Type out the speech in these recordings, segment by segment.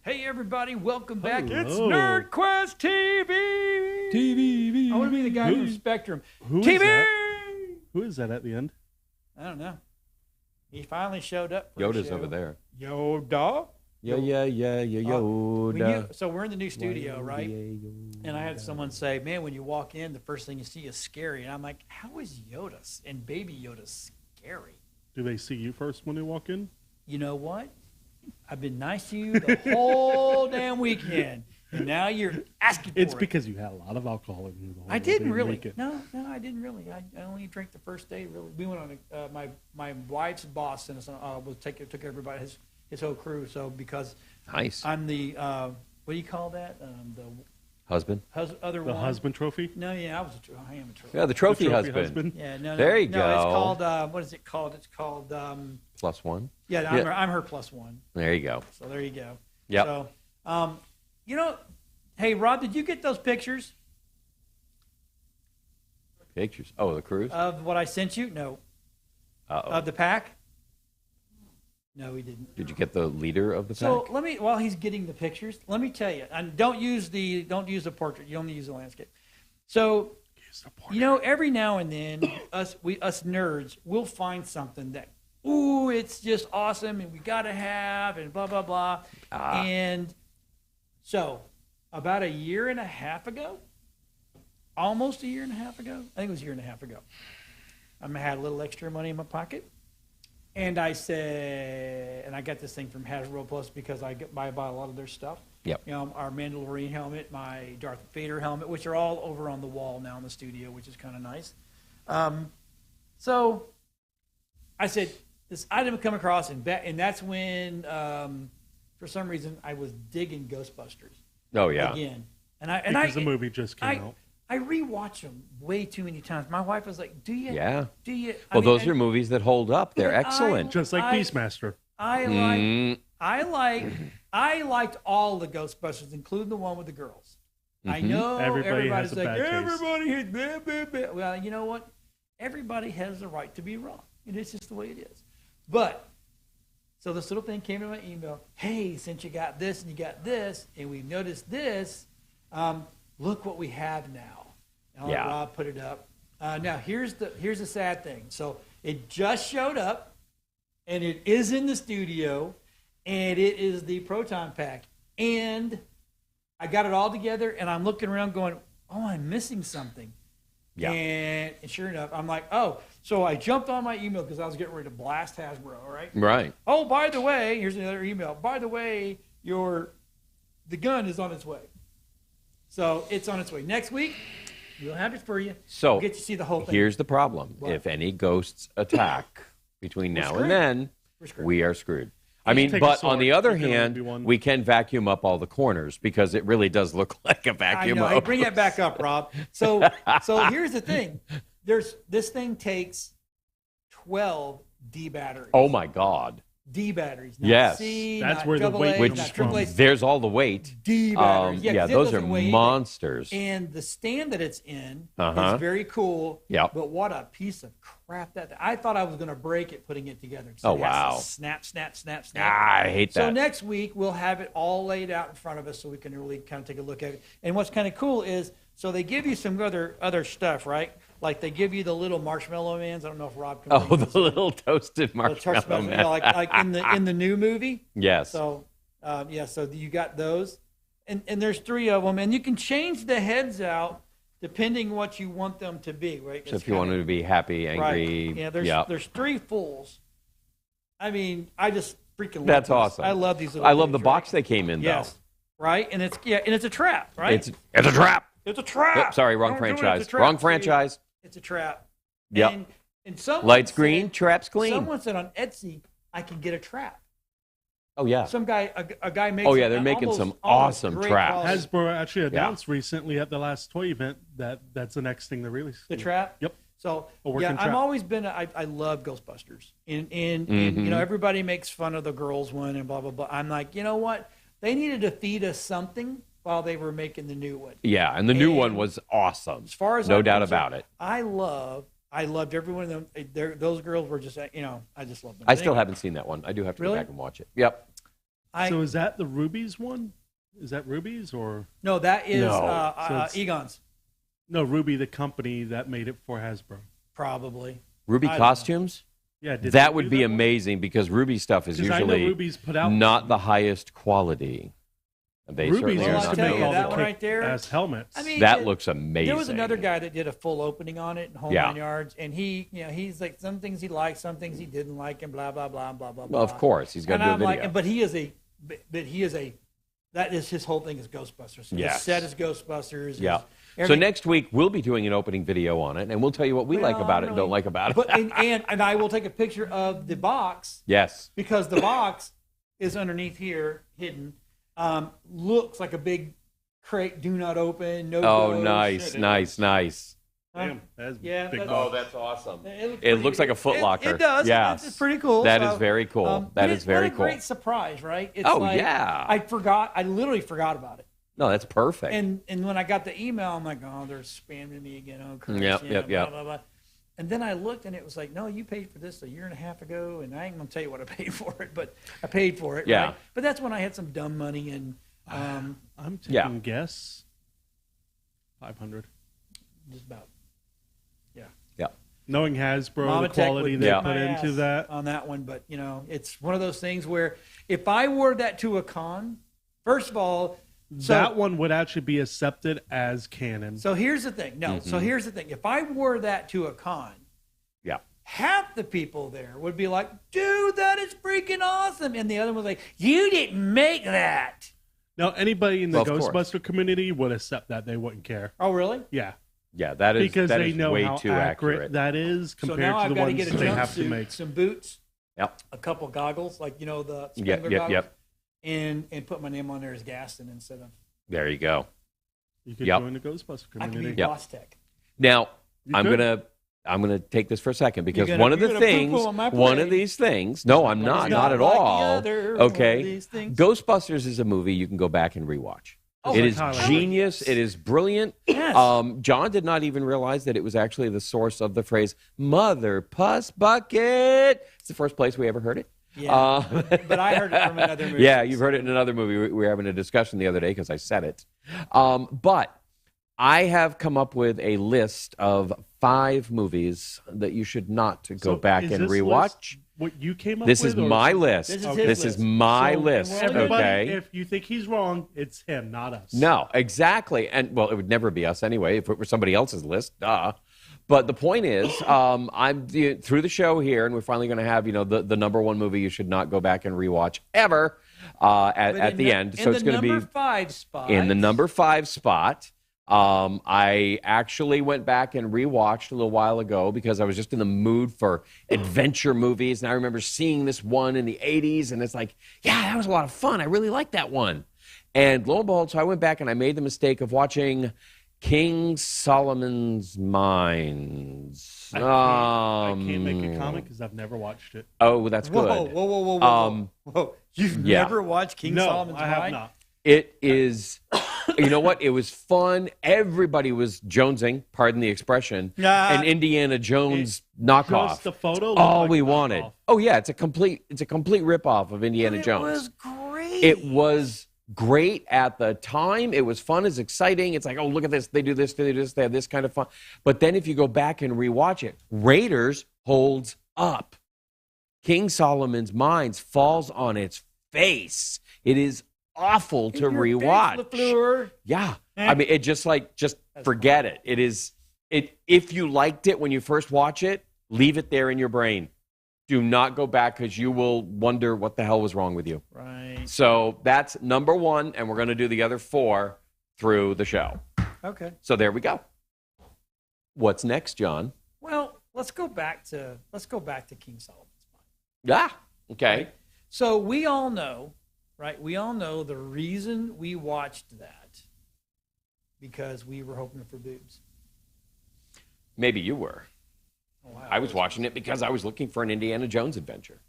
Hey everybody, welcome back. Hello. It's NerdQuest TV. TV. I want to be the guy from Spectrum. Who TV. is that? Who is that at the end? I don't know. He finally showed up. For Yoda's a show. over there. Yoda. Yoda. So we're in the new studio, right? And I had someone say, "Man, when you walk in, the first thing you see is scary." And I'm like, "How is Yoda and Baby Yoda scary?" Do they see you first when they walk in? You know what? I've been nice to you the whole damn weekend, and now you're asking for it. It's because you had a lot of alcohol in you. The whole I didn't day. really. No, I didn't really. I only drank the first day. Really, we went on my wife's boss and took everybody his whole crew. So because Nice. I'm the what do you call that? The Husband? husband trophy? No, yeah, I am a trophy. Yeah, the trophy husband. Yeah, no. There you no, go. It's called what is it called? It's called Plus one. yeah. I'm her plus one. There you go. So there you go. Yep. So hey Rob, did you get those pictures Pictures. Oh, the cruise? of what I sent you? No. Uh-oh. Of the pack? No, we didn't. Did you get the leader of the pack? So while he's getting the pictures, let me tell you, and don't use the portrait. You only use the landscape. So, every now and then, us nerds, we'll find something that, it's just awesome, and we gotta have, and blah blah blah. And so, about a year and a half ago, almost a year and a half ago, I think it was a year and a half ago, I had a little extra money in my pocket. And I said, and I got this thing from Hasbro Plus because I buy a lot of their stuff. Yep. Our Mandalorian helmet, my Darth Vader helmet, which are all over on the wall now in the studio, which is kind of nice. So I said, this item come across, and that's when, for some reason, I was digging Ghostbusters. Oh, yeah. Again. Because the movie just came out. I rewatch them way too many times. My wife was like, "Do you? Yeah. Do you?" Well, those are movies that hold up. They're excellent. Just like Beastmaster. I liked all the Ghostbusters, including the one with the girls. I know everybody's like, everybody hit blah, blah, blah. Well, you know what? Everybody has the right to be wrong. It's just the way it is. But so this little thing came to my email. Hey, since you got this and you got this, and we noticed this. Look what we have now. And I'll let Rob put it up. Now here's the sad thing. So it just showed up, and it is in the studio, and it is the Proton Pack. And I got it all together, and I'm looking around going, "Oh, I'm missing something." Yeah. And sure enough, I'm like, "Oh." So I jumped on my email because I was getting ready to blast Hasbro. All right. Right. Oh, by the way, here's another email. By the way, the gun is on its way. So it's on its way. Next week, we'll have it for you. So we'll get to see the whole thing. Here's the problem. What? If any ghosts attack between now and then, we are screwed. I mean, but on the other hand, we can vacuum up all the corners because it really does look like a vacuum. I know. Hey, bring that back up, Rob. So here's the thing. This thing takes 12 D batteries. Oh, my God. D batteries. Yes. That's where the weight comes from. There's all the weight. D batteries. Those are monsters. And the stand that it's in is very cool. Yeah. But what a piece of crap that. I thought I was going to break it putting it together. Oh, wow. Snap, snap, snap, snap. I hate that. So next week, we'll have it all laid out in front of us so we can really kind of take a look at it. And what's kind of cool is, so they give you some other stuff, right? Like they give you the little marshmallow mans. I don't know if Rob can. Oh, the little toasted marshmallow man. Like in the new movie. Yes. So so you got those, and there's 3 of them, and you can change the heads out depending what you want them to be, right? So if you want them to be happy, angry, right. There's 3 fulls. I mean, I just freaking love That's these. awesome. I love these. I love the box they came in, though. Yes. Right, and it's a trap, right? It's a trap. It's a trap. Oh, sorry, wrong franchise. Wrong franchise. It's a trap. Yep. And someone Lights green, traps clean. Someone said on Etsy, I can get a trap. Oh, yeah. Some guy, a guy makes. Oh, yeah, they're making some awesome traps. Hasbro actually announced recently at the last toy event that's the next thing to release. The trap? Yep. So, trap. I've always been, I love Ghostbusters. And everybody makes fun of the girls one and blah, blah, blah. I'm like, you know what? They needed to feed us something while they were making the new one. Yeah, and the new one was awesome. As far as no doubt about it. I loved every one of them. Those girls were just, I just love them. I still haven't seen that one. I do have to go back and watch it. Yep. So is that the Ruby's one? Is that Ruby's or no? That is So Egon's. No, Ruby, the company that made it for Hasbro. Probably. Ruby Costumes? Yeah, that would be amazing because Ruby stuff is usually not the highest quality. They Ruby's certainly are used not to make all that the one right there. ass helmets. I mean, that looks amazing. There was another guy that did a full opening on it in Whole Nine Yards, and he's like some things he liked, some things he didn't like, and blah blah blah blah blah. Well, of course, he's got to do a video. But he is a. That is his whole thing is Ghostbusters. His set is Ghostbusters. Yeah. So next week we'll be doing an opening video on it, and we'll tell you what we like about it and don't like about it. But and I will take a picture of the box. Yes. Because the box is underneath here, hidden. Looks like a big crate. Do not open. No. Oh, nice. Damn, that's big. Oh, that's awesome. It looks like a Foot Locker. It does. Yes. It's pretty cool. That is very cool. That is very cool. What a great surprise, right? It's yeah. I literally forgot about it. No, that's perfect. And when I got the email, I'm like, oh, they're spamming me again. Oh, Chris, yep. Blah, blah, blah. And then I looked, and it was like, no, you paid for this a year and a half ago, and I ain't going to tell you what I paid for it, but I paid for it. Yeah. Right? But that's when I had some dumb money, and I'm taking guess 500. Just about. Yeah. Knowing Hasbro, Mama the quality they put into that. On that one, but, it's one of those things where if I wore that to a con, first of all, that one would actually be accepted as canon. So here's the thing. No, so here's the thing. If I wore that to a con, half the people there would be like, dude, that is freaking awesome. And the other one was like, you didn't make that. Now, anybody in the Ghostbuster community would accept that. They wouldn't care. Oh, really? Yeah. Yeah, that is because that they is know way how too accurate that is compared to the ones they have to make. Some boots. Yep. A couple goggles, like the Spengler goggles. Yep. And put my name on there as Gaston instead of. There you go. You could join the Ghostbuster community. I could be Boss Tech. Now I'm gonna take this for a second because one of these things. No, I'm not at all. Okay, Ghostbusters is a movie you can go back and rewatch. It is genius. It is brilliant. Yes. John did not even realize that it was actually the source of the phrase "Mother Puss Bucket." It's the first place we ever heard it. Yeah, but I heard it from another movie. Yeah, you've heard it in another movie. We were having a discussion the other day because I said it. But I have come up with a list of 5 movies that you should not go back and rewatch. What you came up this with? Is my list. This is my list. Okay. If you think he's wrong, it's him, not us. No, exactly. And well, it would never be us anyway. If it were somebody else's list, duh. But the point is, I'm through the show here, and we're finally going to have the number one movie you should not go back and rewatch ever at the end. So it's going to be in the number 5 spot. I actually went back and rewatched a little while ago because I was just in the mood for adventure movies, and I remember seeing this one in the 80s, and it's like, yeah, that was a lot of fun. I really liked that one. And lo and behold, so I went back and I made the mistake of watching King Solomon's Mines. I can't make a comment because I've never watched it. Oh, that's good. Whoa. You've never watched King Solomon's Mines? No, I have not. It is, you know what? It was fun. Everybody was jonesing, pardon the expression, an Indiana Jones knockoff. Just the photo. All we wanted. Oh yeah, it's a complete ripoff of Indiana Jones. It was great. It was great at the time. It was fun. It's exciting. It's like, oh, look at this. They do this. They do this. They have this kind of fun. But then if you go back and rewatch it, Raiders holds up. King Solomon's Mines falls on its face. It is awful to rewatch. Yeah. I mean, just forget it. It is if you liked it when you first watch it, leave it there in your brain. Do not go back because you will wonder what the hell was wrong with you. Right. So that's number 1, and we're going to do the other 4 through the show. Okay. So there we go. What's next, John? Well, let's go back to King Solomon's Mines. Yeah. Okay. Right? So we all know, right? We all know the reason we watched that because we were hoping for boobs. Maybe you were. Oh, wow. I was watching it because I was looking for an Indiana Jones adventure.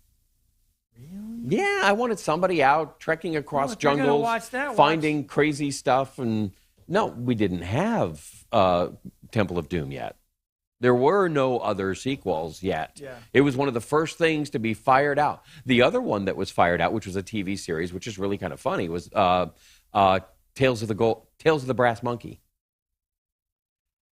Really? Yeah, I wanted somebody out trekking across jungles, finding crazy stuff. And no, we didn't have Temple of Doom yet. There were no other sequels yet. Yeah. It was one of the first things to be fired out. The other one that was fired out, which was a TV series, which is really kind of funny, was Tales of the Brass Monkey.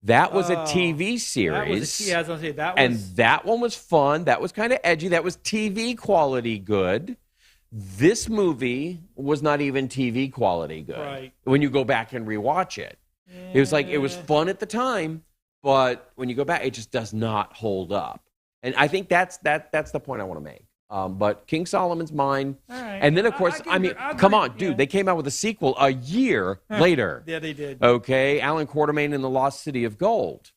That was a TV series. I was going to say that was. And that one was fun. That was kind of edgy. That was TV quality good. This movie was not even TV quality good. Right. When you go back and rewatch it. Yeah. It was like, it was fun at the time, but when you go back, it just does not hold up. And I think that's the point I want to make. But King Solomon's Mine. All right. And then, of course, come on, dude. They came out with a sequel a year later. Yeah, they did. Okay, Alan Quartermain and the Lost City of Gold,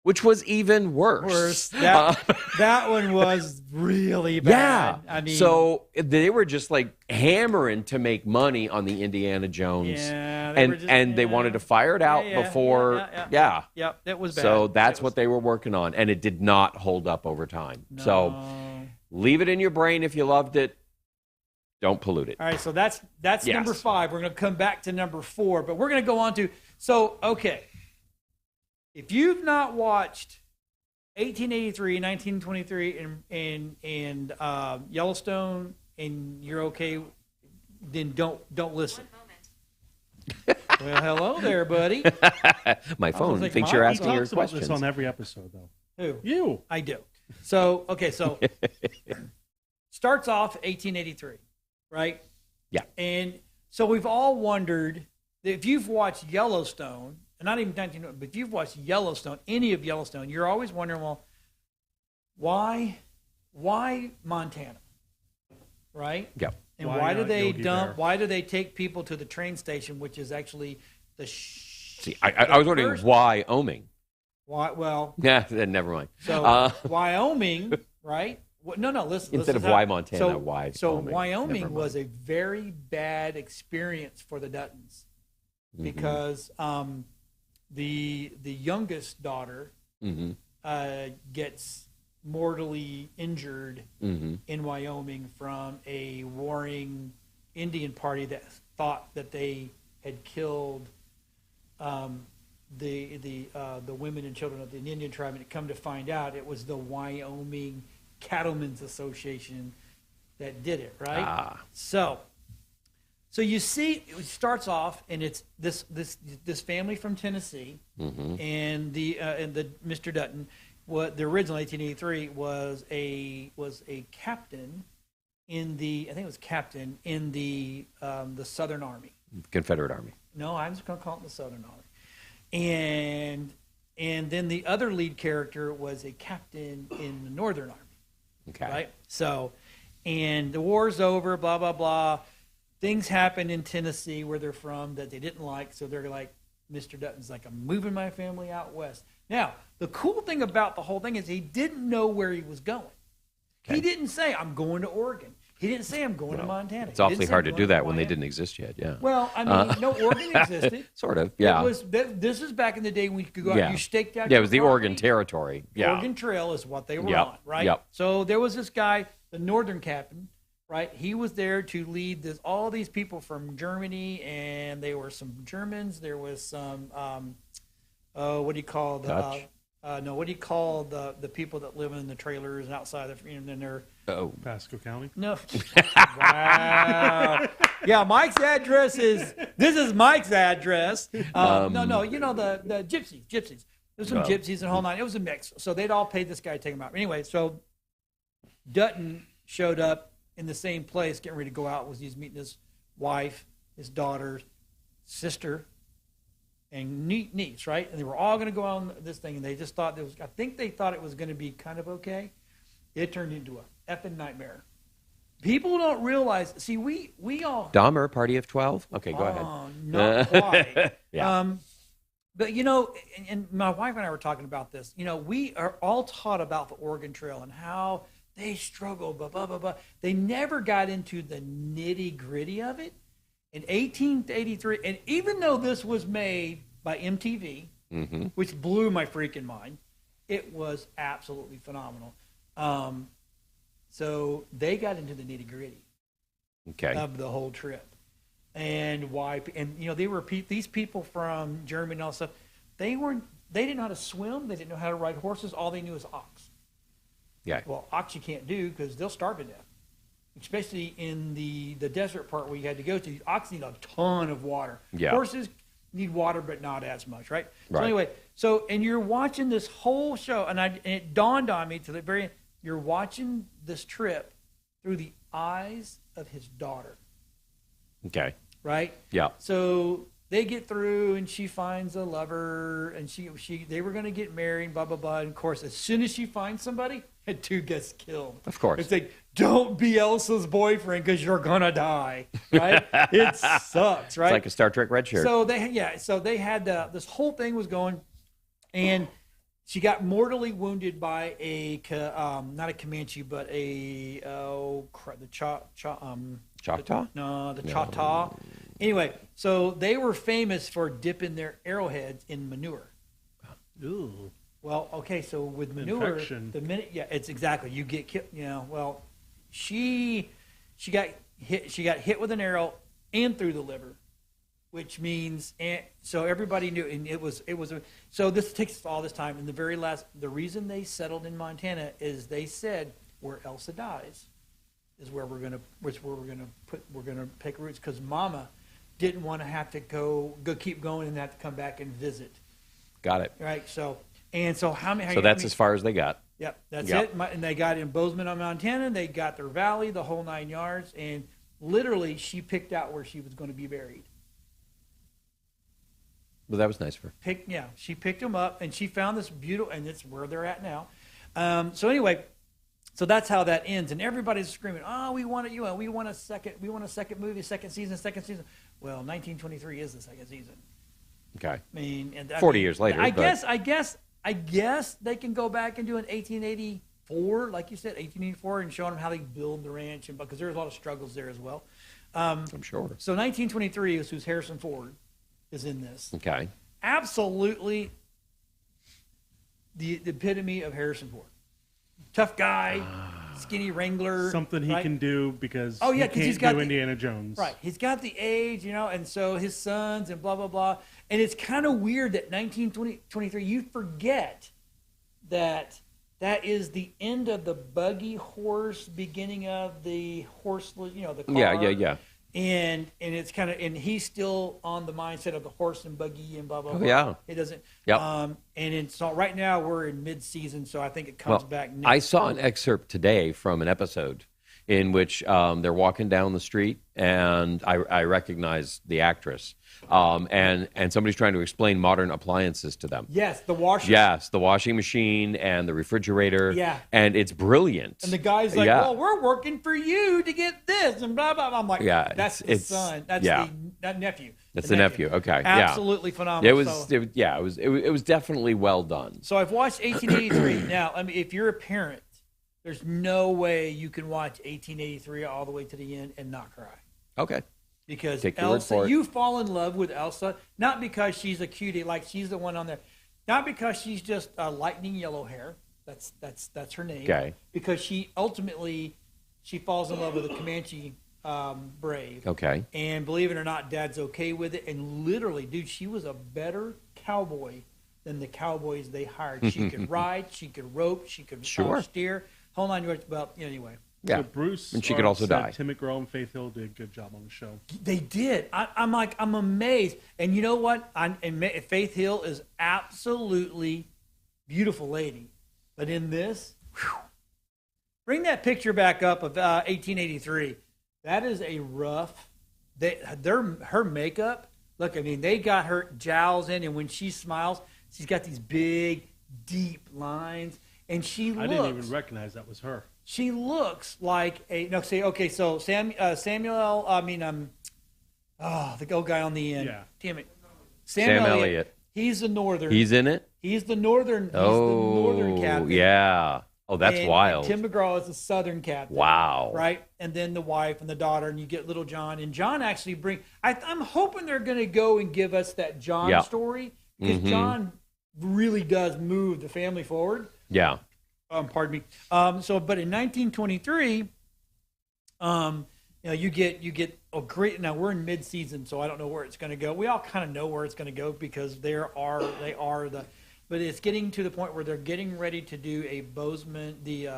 which was even worse. That one was really bad. Yeah. I mean, so they were just like hammering to make money on the Indiana Jones. Yeah, they wanted to fire it out before. Yeah. Yep, it was bad. So that's what they were working on, and it did not hold up over time. No. So leave it in your brain if you loved it. Don't pollute it. All right, so that's number 5. We're going to come back to number 4, but we're going to go on to okay. If you've not watched 1883, 1923, and Yellowstone, and you're okay, then don't listen. Well, hello there, buddy. My phone thinks you're asking your questions. About this on every episode, though. Who? You. I do. So starts off 1883, right? Yeah. And so we've all wondered if you've watched Yellowstone, and not even 19, but if you've watched Yellowstone, any of Yellowstone, you're always wondering, well, why Montana, right? Yeah. And why do they dump? Why do they take people to the train station, which is actually the? See, I was wondering why Wyoming. Why? Well. Yeah. Then never mind. So Wyoming, right? No. Listen. Instead of why Montana, why? So Wyoming was a very bad experience for the Duttons because the youngest daughter gets mortally injured in Wyoming from a warring Indian party that thought that they had killed the women and children of the Indian tribe, and come to find out it was the Wyoming Cattlemen's Association that did it, right? So you see, it starts off, and it's this family from Tennessee, and the Mr. Dutton. What the original 1883 was a captain in the Southern Army, Confederate Army. No, I'm just going to call it the Southern Army, and then the other lead character was a captain in the Northern Army. Okay. Right. So, and the war's over. Blah blah blah. Things happen in Tennessee where they're from that they didn't like, so they're like, Mr. Dutton's like, I'm moving my family out west. Now, the cool thing about the whole thing is he didn't know where he was going. Okay. He didn't say, I'm going to Oregon. He didn't say, I'm going to Montana. It's awfully hard to do that when they didn't exist yet, yeah. Well, I mean, no, Oregon existed. Sort of, yeah. This is back in the day when you could go out, you staked out. Yeah, it was the Oregon Territory. Yeah. Oregon Trail is what they were on, right? Yep. So there was this guy, the northern captain, right? He was there to lead all these people from Germany, and there were some Germans. There was some, what do you call the? Dutch? No, what do you call the people that live in the trailers and outside of, and then they're. Pasco County? No. Wow. Yeah, Mike's address this is Mike's address. No, you know, the gypsies. There's some gypsies and whole nine. It was a mix. So they'd all paid this guy to take him out. Anyway, so Dutton showed up in the same place, getting ready to go out. He's meeting his wife, his daughter, sister, and niece, right? And they were all going to go on this thing, and they just thought I think they thought it was going to be kind of okay. It turned into a effing nightmare. People don't realize. See, we all Dahmer, Party of 12. Okay, go ahead. Not quite. Yeah. But you know, and my wife and I were talking about this. You know, we are all taught about the Oregon Trail and how they struggled, blah blah blah blah. They never got into the nitty gritty of it. In 1883, and even though this was made by MTV, which blew my freaking mind, it was absolutely phenomenal. So they got into the nitty gritty of the whole trip, and why. And you know, they were these people from Germany and all stuff. They weren't they didn't know how to swim. They didn't know how to ride horses. All they knew was ox. Yeah. Well, ox you can't do because they'll starve to death, especially in the desert part where you had to go to. Ox need a ton of water. Yeah. Horses need water, but not as much, right? Right. So anyway, and you're watching this whole show, and it dawned on me to the very end, you're watching this trip through the eyes of his daughter. Okay. Right? Yeah. So they get through, and she finds a lover, and they were going to get married, blah, blah, blah. And of course, as soon as she finds somebody, that dude gets killed. Of course. It's like, don't be Elsa's boyfriend because you're going to die. Right? It sucks, right? It's like a Star Trek red shirt. So they had this whole thing was going, and she got mortally wounded by not a Comanche, but the Choctaw? The Choctaw. Anyway, so they were famous for dipping their arrowheads in manure. Ooh. Well, okay, so with manure, Infection. the minute, it's exactly, you get killed. Well, she got hit with an arrow and through the liver, which means, and so everybody knew, and so this takes all this time. And the reason they settled in Montana is they said where Elsa dies is where we're gonna take roots, because Mama didn't want to have to go keep going and have to come back and visit. Got it. Right. So how many? So that's as far as they got. Yep, that's it. And they got in Bozeman, Montana. They got their valley, the whole 9 yards, and literally she picked out where she was going to be buried. Well, that was nice of her. She picked them up, and she found this beautiful, and it's where they're at now. So anyway, so that's how that ends, and everybody's screaming, "Oh, we want it! We want a second movie, second season." Well, 1923 is the second season. Okay. I mean, and 40 years later. I guess they can go back and do an 1884, like you said, 1884, and show them how they build the ranch, and because there's a lot of struggles there as well. I'm sure. So 1923 is who's Harrison Ford is in this. Okay. Absolutely the epitome of Harrison Ford. Tough guy, skinny wrangler. Something he can do because he's got Indiana Jones. Right. He's got the age, and so his sons and blah, blah, blah. And it's kind of weird that 1923, you forget that is the end of the buggy horse, beginning of the horseless, the car. Yeah. And it's kind of, and he's still on the mindset of the horse and buggy and blah blah blah. Yeah, it doesn't. Yep. And it's all right now. We're in mid-season, so I think it comes back. Next I saw an excerpt today from an episode in which they're walking down the street, and I recognize the actress, and somebody's trying to explain modern appliances to them. Yes, the washer. Yes, the washing machine and the refrigerator. Yeah, and it's brilliant. And the guy's like, "Well, we're working for you to get this,and blah blah blah." I'm like, that's the son. That's the nephew. That's the nephew. Okay, absolutely phenomenal. It was definitely well done. So I've watched 1883. Now, I mean, if you're a parent, there's no way you can watch 1883 all the way to the end and not cry. Okay. Because Elsa, you fall in love with Elsa, not because she's a cutie, like she's the one on there, not because she's just lightning yellow hair. That's her name. Okay. Because she falls in love with a Comanche brave. Okay. And believe it or not, Dad's okay with it. And literally, dude, she was a better cowboy than the cowboys they hired. She could ride, she could rope, she could steer. Hold on, well, anyway. Yeah. So Bruce and she could also die. Tim McGraw and Faith Hill did a good job on the show. They did. I'm amazed. And you know what? Faith Hill is absolutely beautiful lady. But in this, bring that picture back up of 1883. That is a rough. Her makeup. Look, I mean, they got her jowls in, and when she smiles, she's got these big, deep lines. And I didn't even recognize that was her. She looks like so Samuel, the old guy on the end. Yeah. Damn it. Sam Elliott. He's the northern. He's in it? He's the northern captain. Yeah. Oh, that's wild. And Tim McGraw is the southern captain. Wow. Right? And then the wife and the daughter, and you get little John. And John actually I'm hoping they're going to go and give us that John story, because John really does move the family forward. Yeah. Pardon me. But in 1923, you get great. Now we're in mid-season, so I don't know where it's going to go. We all kind of know where it's going to go because they are but it's getting to the point where they're getting ready to do a Bozeman, the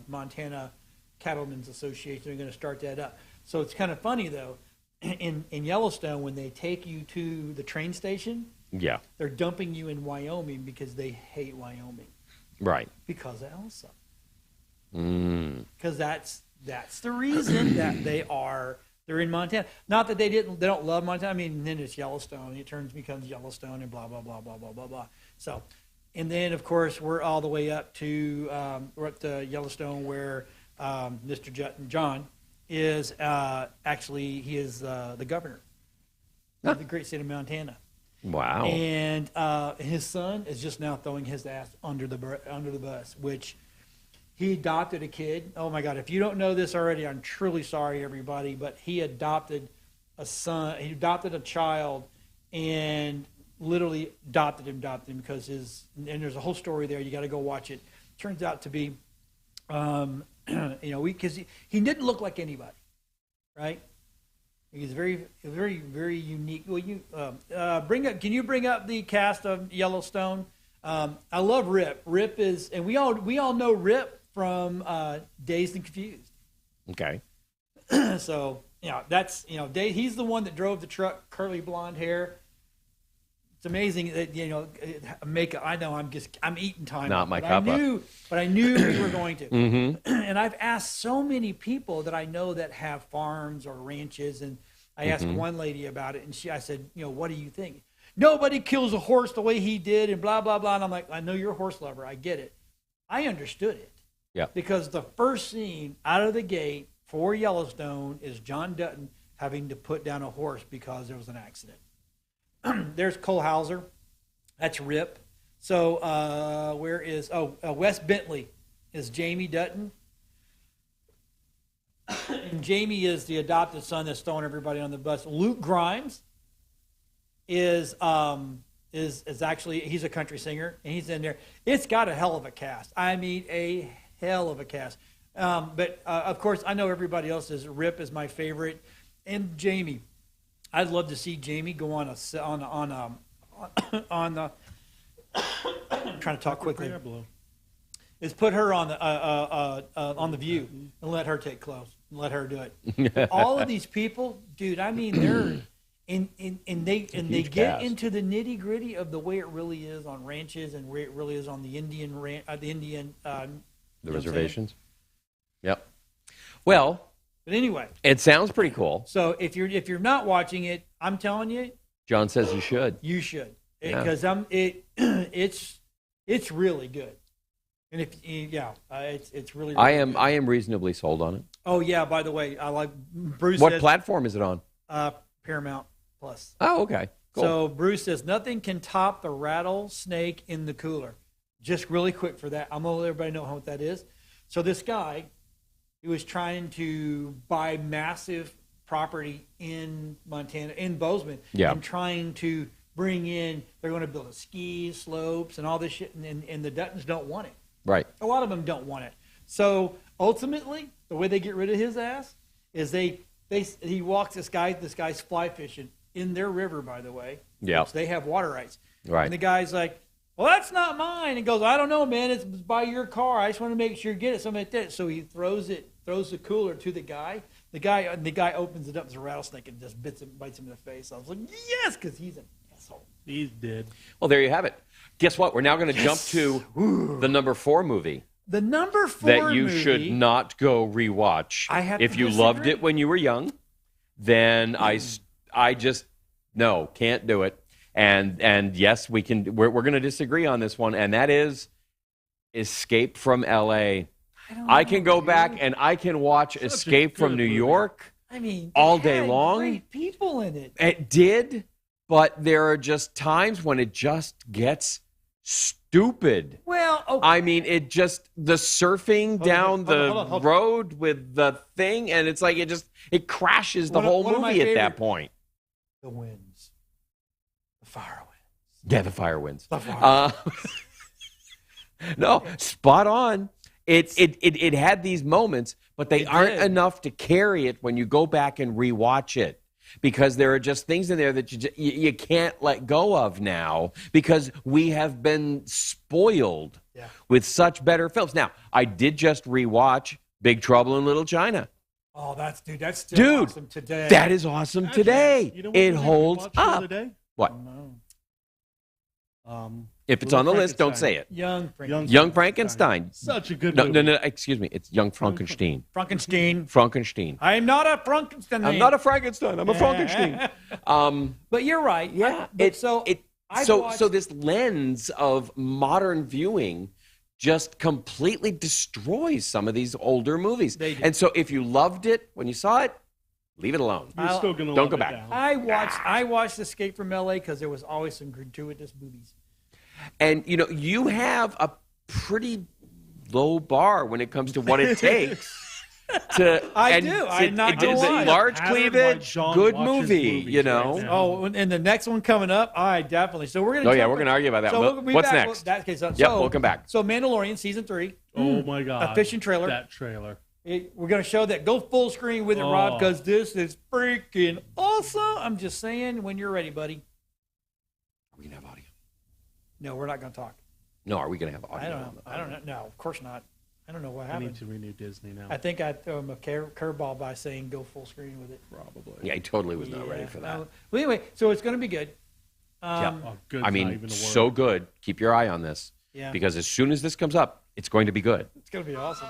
Montana Cattlemen's Association. They're going to start that up. So it's kind of funny though. In Yellowstone, when they take you to the train station, they're dumping you in Wyoming because they hate Wyoming. Right. Because of Elsa. Because that's the reason that they're in Montana. Not that they don't love Montana. I mean, then it's Yellowstone. It becomes Yellowstone and blah blah blah blah blah blah blah. So, and then of course we're all the way up to we're at the Yellowstone where Mr. John is actually he is the governor of the great state of Montana. Wow. And his son is just now throwing his ass under the bus, which he adopted a kid. Oh my God! If you don't know this already, I'm truly sorry, everybody. But he adopted a son. He adopted a child, and literally adopted him because and there's a whole story there. You got to go watch it. Turns out to be, because he didn't look like anybody, right? He's very, very, very unique. Will you Can you bring up the cast of Yellowstone? I love Rip. Rip is, and we all know Rip from Dazed and Confused. Okay. So that's he's the one that drove the truck, curly blonde hair. It's amazing that makeup. I know I'm eating time. Not my cup. But I knew we were going to. And I've asked so many people that I know that have farms or ranches, and I asked one lady about it, and I said, what do you think? Nobody kills a horse the way he did, and blah blah blah. And I'm like, I know you're a horse lover. I get it. I understood it. Yeah. Because the first scene out of the gate for Yellowstone is John Dutton having to put down a horse because there was an accident. There's Cole Hauser. That's Rip. So where is Wes Bentley is Jamie Dutton. And Jamie is the adopted son that's throwing everybody on the bus. Luke Grimes is actually, he's a country singer, and he's in there. It's got a hell of a cast. I mean, a hell of a cast. But of course, I know everybody else's. Rip is my favorite, and Jamie. I'd love to see Jamie go on the. I'm trying to talk quickly. Is put her on the View and let her take close and let her do it. All of these people, dude. I mean, they're and they get into the nitty gritty of the way it really is on ranches and where it really is on the Indian the reservations. Yep. Well, but anyway, it sounds pretty cool. So if you're not watching it, I'm telling you, John says you should. You should, because it's really good. And it's really, really I am reasonably sold on it. Oh yeah, by the way, I like Bruce. What platform is it on? Paramount Plus. Oh, okay. Cool. So Bruce says nothing can top the rattlesnake in the cooler. Just really quick for that, I'm gonna let everybody know what that is. So this guy, he was trying to buy massive property in Montana, in Bozeman, and trying to bring in. They're going to build a ski slopes and all this shit, and the Duttons don't want it. Right. A lot of them don't want it. So ultimately, the way they get rid of his ass is he walks this guy's fly fishing in their river, by the way. Yeah. They have water rights. Right. And the guy's like, well, that's not mine. And goes, I don't know, man. It's by your car. I just want to make sure you get it. Something like that. So he throws the cooler to the guy. The guy opens it up as a rattlesnake and just bites him in the face. I was like, yes, because he's an asshole. He's dead. Well, there you have it. Guess what? We're now going to jump to the number 4 movie. The number 4 that you should not go rewatch. If you loved it when you were young, then I just no, can't do it. And yes, we're going to disagree on this one, and that is Escape from L.A. I can go back and I can watch Escape from New York. I mean, all day long. Great people in it. It did, but there are just times when it just gets stupid. Well, okay. I mean, the surfing down the road with the thing, and it's like it crashes the whole movie at that point. The winds. The fire winds. Yeah, the fire winds. The fire winds. No, spot on. It had these moments, but they aren't enough to carry it when you go back and rewatch it. because there are just things in there that you can't let go of now because we have been spoiled with such better films. Now, I did just rewatch Big Trouble in Little China. Oh, that's still awesome today. That is awesome today. You know what it holds up. What? If it's on the list, don't say it. Young Frankenstein. Such a good movie. No, excuse me. It's Young Frankenstein. Frankenstein. I'm not a Frankenstein. I'm not a Frankenstein. I'm a Frankenstein. But you're right. Yeah. So this lens of modern viewing just completely destroys some of these older movies. And so if you loved it when you saw it, leave it alone. You're still gonna don't go back. I watched Escape from L.A. because there was always some gratuitous movies. And, you have a pretty low bar when it comes to what it takes to... I'm not going to lie. Large cleavage, good movie, Right oh, and the next one coming up, definitely. So we're going to... we're going to argue about that. So what's next? We'll come back. So Mandalorian Season 3. Oh, my God. Official trailer. That trailer. We're going to show that. Go full screen with it, Rob, because this is freaking awesome. I'm just saying, when you're ready, buddy. Are we going to have audio? No, we're not going to talk. No, are we going to have audio? I don't know. No, of course not. I don't know what happened. I need to renew Disney now. I think I threw him a curveball by saying go full screen with it. Probably. Yeah, he totally was not ready for that. Well, anyway, so it's going to be good. Good. I mean, so good. Keep your eye on this. Yeah. Because as soon as this comes up, it's going to be good. It's going to be awesome.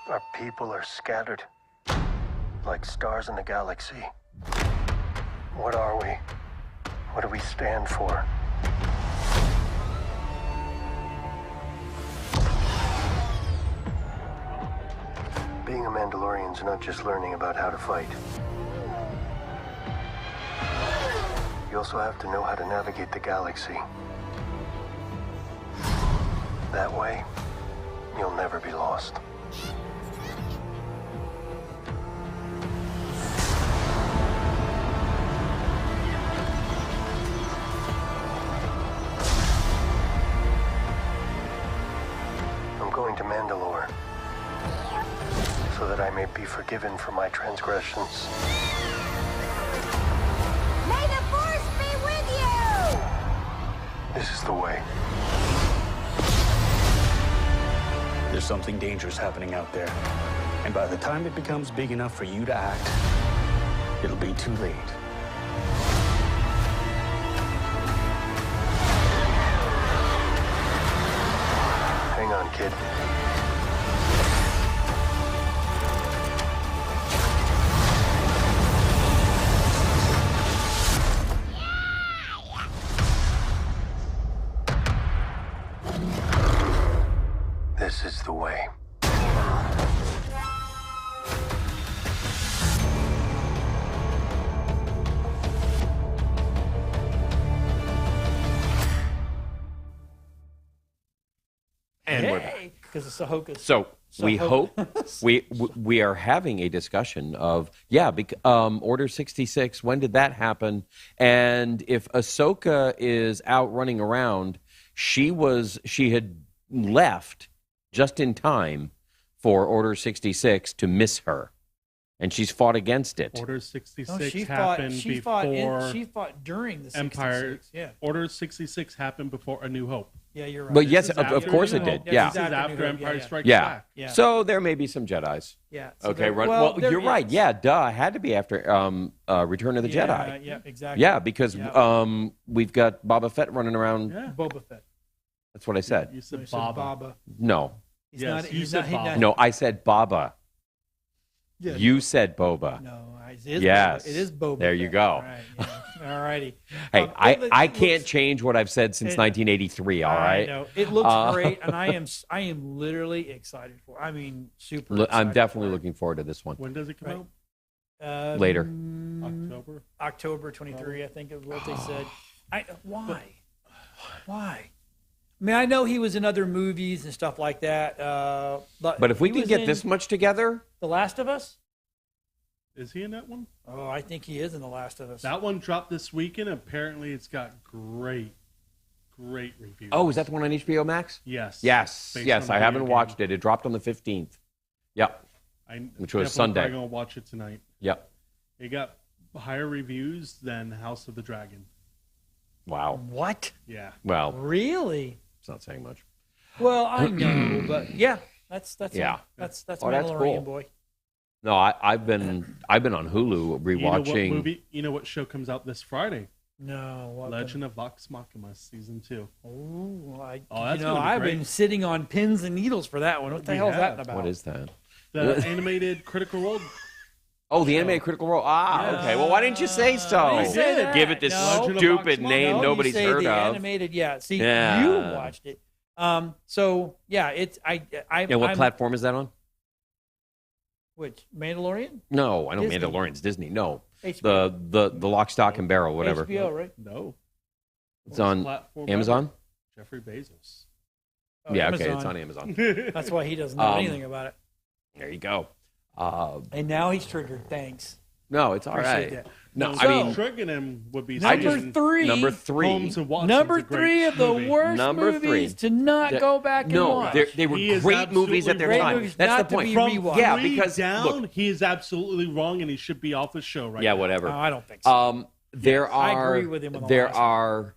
Our people are scattered like stars in the galaxy. What are we? What do we stand for? Being a Mandalorian's not just learning about how to fight. You also have to know how to navigate the galaxy. That way, you'll never be lost. I'm going to Mandalore so that I may be forgiven for my transgressions. May the Force be with you! This is the way. There's something dangerous happening out there. And by the time it becomes big enough for you to act, it'll be too late. Hang on, kid. This is the way. And we're back. Because it's Ahsoka. So we hope we are having a discussion of Order 66. When did that happen? And if Ahsoka is out running around, she had left just in time for Order 66 to miss her, and she's fought against it. Order 66 she happened before she fought during the 66. Empire. Yeah. Order 66 happened before A New Hope. Yeah, you're right. But yes, of course it did. Yeah. This is after Empire Strikes Yeah. Back. Yeah. So there may be some Jedis. Yeah. Okay, run. Well, you're right. Yeah, duh. It had to be after Return of the Jedi. Yeah, exactly. Yeah, because we've got Boba Fett running around. Yeah. Boba Fett. That's what I said. You said Baba. Baba. No. He's not. No, I said Baba. Yeah. You said Boba. No, it is. Yes. Boba. It is Boba. There you Fett. go. All right. Yeah. All righty. Hey, I can't change what I've said since 1983. All right. I know. It looks great, and I am literally excited for. I mean, super. I'm definitely looking forward to this one. When does it come out? Later. October 23, I think is what they said. Why? I mean, I know he was in other movies and stuff like that. But if we can get this much together, The Last of Us. Is he in that one? Oh, I think he is in The Last of Us. That one dropped this weekend. Apparently, it's got great reviews. Oh, is that the one on HBO Max? Yes. Yes. Based on I the haven't video watched game. it. It dropped on the 15th. Yep. Which was Sunday. I'm going to watch it tonight. Yep. It got higher reviews than House of the Dragon. Wow. What? Yeah. Well, Really? it's not saying much. Well, I know, but yeah, that's Yeah. that's Oh, that's Mandalorian cool. boy. No, I've been on Hulu rewatching. You know what show comes out this Friday? No, what Legend of Vox Machina season 2. I've been sitting on pins and needles for that one. What the hell is that about? What is that? The animated Critical Role. Oh, the animated Critical Role. Okay. Well, why didn't you say so? I say that. Give it this No. stupid name No, nobody's you say heard the of. Animated, yeah. See, Yeah. you watched it. So yeah, it's And what platform is that on? Which Mandalorian? No, I know Disney. Mandalorian's Disney. No, HBO. the Lock, Stock, and Barrel, whatever. HBO, right? No. It's on Platform Amazon. Jeffrey Bezos. Oh, Yeah, Amazon. okay, it's on Amazon. That's why he doesn't know anything about it. There you go. And now he's triggered. Thanks. No, it's all Appreciate right. that. No, So- I mean triggering him would be Number seeing three. number three. Holmes and Watson's Number a great 3 of the movie. worst Number movies three. to not go back and No, watch. they were He is great movies at their Great time. movies That's not the to point. be From rewatched. Yeah, three because down, look, he is absolutely wrong, and he should be off the show right yeah, now. whatever. No, I don't think so. There I are agree with him on the there last are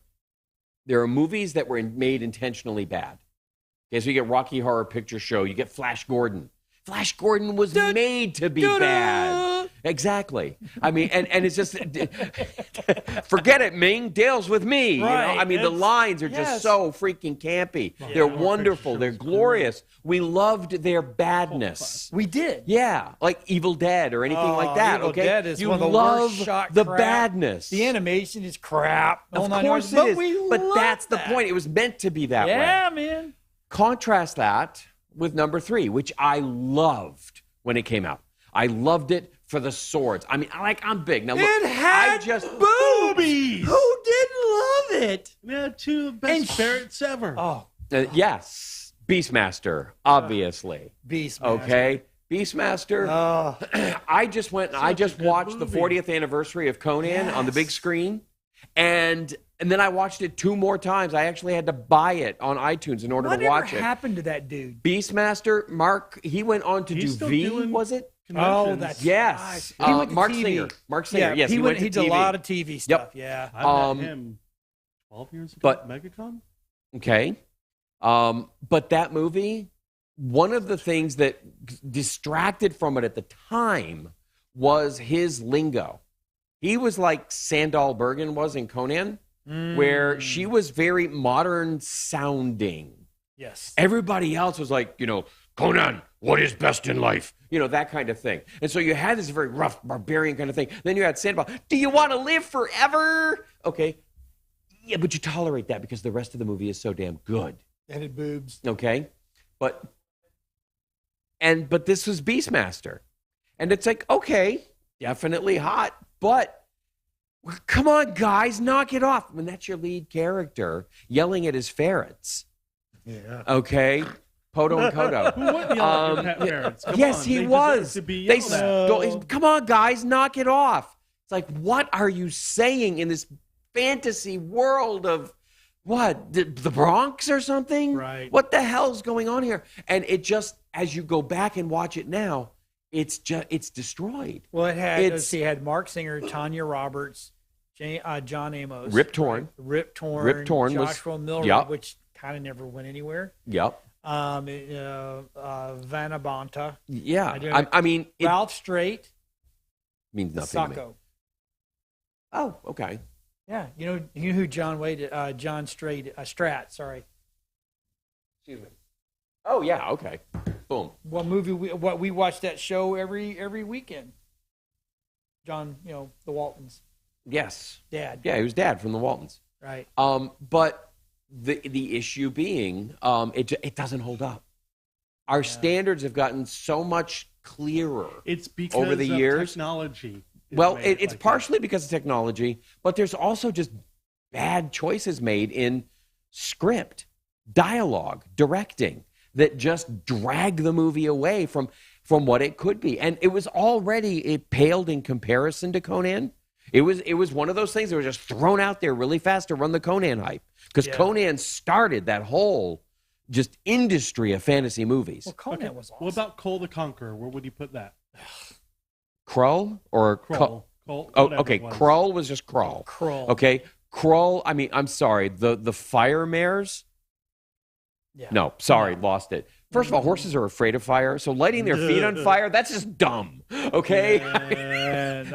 there are movies that were made intentionally bad. Okay, so you get Rocky Horror Picture Show, you get Flash Gordon. Flash Gordon was made to be bad. Exactly. I mean, and it's just forget it, Ming. Dale's with me. You know? Right. I mean, the lines are just so freaking campy. They're wonderful. They're glorious. We loved their badness. We did. Yeah, like Evil Dead or anything like that. Evil Okay, Dead is you one of the love worst shot the crap. badness. The animation is crap. Of course it is. But that's the that. point. It was meant to be that way. Yeah, man. Contrast that with number 3, which I loved when it came out. I loved it for the swords. I mean, I'm big. Now look, It had I just Boobies! Who didn't love it? Yeah, 2 of the best ferrets ever. Oh, yes, Beastmaster, obviously. Beast. Okay, Beastmaster. I just went. I just watched the movie. 40th anniversary of Conan on the big screen, and then I watched it 2 more times. I actually had to buy it on iTunes in order to watch What it. happened to that dude? Beastmaster, Mark. He went on to He's do still V. doing Was it? Oh, that's Yes. right. He went to Mark TV. Singer. Mark Singer. Yeah, Yes, he went to He did TV. a lot of TV stuff. Yeah. I met him 12 years ago But- at MegaCon. Okay. But that movie, one of the things that distracted from it at the time was his lingo. He was like Sandal Bergen was in Conan, where she was very modern sounding. Yes. Everybody else was like, Conan, what is best in life? That kind of thing. And so you had this very rough, barbarian kind of thing. Then you had Sandal, do you want to live forever? Okay. Yeah, but you tolerate that because the rest of the movie is so damn good. And it boobs. Okay. But this was Beastmaster. And it's like, okay, definitely hot, but come on, guys, knock it off. I mean, that's your lead character yelling at his ferrets. Yeah. Okay. Poto and Kodo. Who wouldn't yell at your pet parents? Come Yes, on, he they was. deserve to be They yelled at. come on, guys, knock it off. It's like, what are you saying in this fantasy world of what? The Bronx or something? Right. What the hell's going on here? And it just, as you go back and watch it now, it's destroyed. Well, it had, It's- it had Mark Singer, Tanya Roberts, John Amos, Rip Torn. Rip Torn, Rip Torn was- Joshua Milroy, Yep. which kind of never went anywhere. Yep. Vanna Bonta, Yeah. I mean, it Ralph Straight, means nothing to me. Sacco. Oh, okay. Yeah, you know who John Wade, John Stratt. Sorry. Excuse me. Oh, yeah, okay. Boom. What we watched that show every weekend. John, the Waltons, Yes. dad. Yeah, he was dad from the Waltons. Right. But the issue being, it doesn't hold up. Our standards have gotten so much clearer. It's because over the of years. technology. Well, made it it's like partially because of technology, but there's also just bad choices made in script, dialogue, directing that just drag the movie away from what it could be. And it paled in comparison to Conan. It was one of those things that was just thrown out there really fast to run the Conan hype because Conan started that whole just industry of fantasy movies. Well, Conan was awesome. What about Cole the Conqueror? Where would you put that? Krull or Cole Okay. Krull was just Krull. Krull. Okay. Krull, I mean, I'm sorry. The fire mares? Yeah. No, sorry, lost it. First of all, horses are afraid of fire, so lighting their feet on fire, that's just dumb. Okay?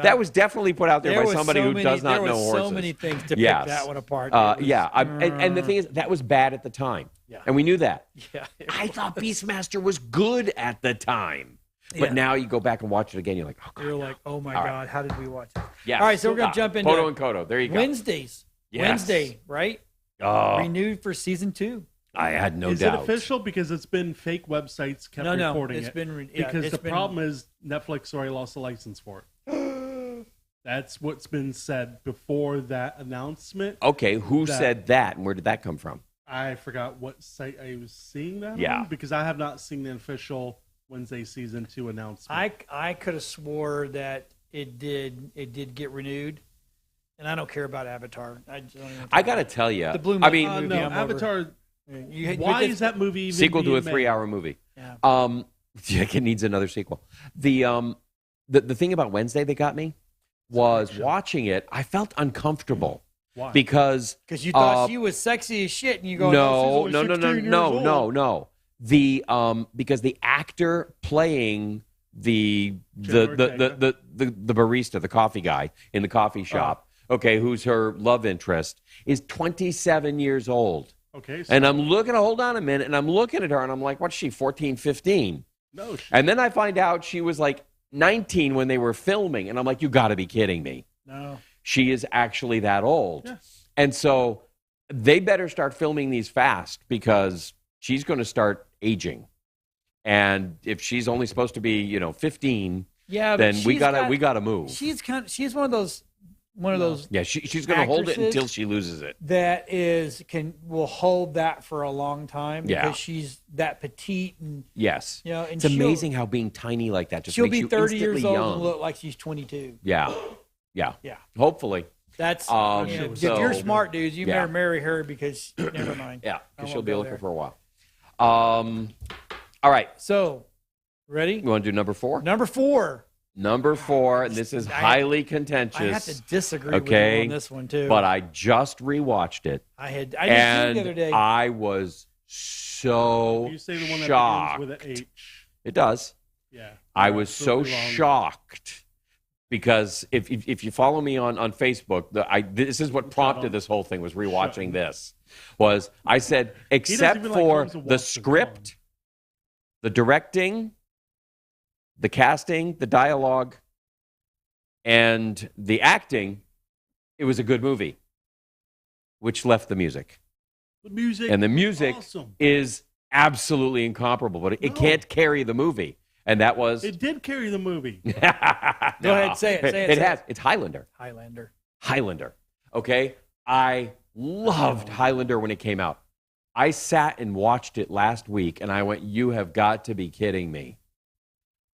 That was definitely put out there by somebody who does not know horses. There were so many things to pick that one apart. And the thing is, that was bad at the time. Yeah. And we knew that. Yeah, I thought Beastmaster was good at the time. But now you go back and watch it again, you're like, oh, God. You're like, oh, my God, how did we watch it? Yes. All right, so we're going to jump into Kodo and Kodo. There you go. Wednesdays. Yes. Wednesday, right? Renewed for season 2. I had no doubt. Is it official? Because it's been fake websites kept reporting it's it. Because the problem is Netflix already lost the license for it. That's what's been said before that announcement. Okay, who said that, and where did that come from? I forgot what site I was seeing that on, because I have not seen the official Wednesday season 2 announcement. I could have swore that it did get renewed, and I don't care about Avatar. I got to tell you, the Blue Mountain movie. No, Avatar. Why is that movie even sequel to a made? 3-hour movie? Yeah. It needs another sequel. The thing about Wednesday that got me was watching it. I felt uncomfortable. Why? Because you thought she was sexy as shit, and you go, no. Because the actor playing the barista, the coffee guy in the coffee shop, who's her love interest, is 27 years old. Okay. And I'm looking, hold on a minute, and I'm looking at her, and I'm like, what's she, 14, 15? No. And then I find out she was like 19 when they were filming, and I'm like, you got to be kidding me. No. She is actually that old. Yeah. And so they better start filming these fast because she's going to start aging. And if she's only supposed to be, 15, then we gotta move. She's one of those. Yeah, she's going to hold it until she loses it. That will hold that for a long time because she's that petite and yes. And it's amazing how being tiny like that just she'll makes be you 30 years instantly old young. and look like she's 22. Yeah. Hopefully. That's if you're smart, dudes, you better marry her because never mind. Yeah, because she'll be looking for a while. All right. So, ready? You want to do number 4? Number 4. Number 4, and this is highly contentious. I have to disagree with you on this one too. But I just rewatched it. I did the other day. I was so you say the one that shocked. Begins with an H. It does. Yeah. I was so shocked because if you follow me on Facebook, this is what prompted this whole thing was rewatching this. Was I said except for the script, the directing, the casting, the dialogue, and the acting, it was a good movie, which left the music. The music is absolutely incomparable, but it can't carry the movie. And that was... It did carry the movie. Go ahead, say it. It has. It's Highlander. Highlander. Okay? I loved Highlander when it came out. I sat and watched it last week, and I went, you have got to be kidding me.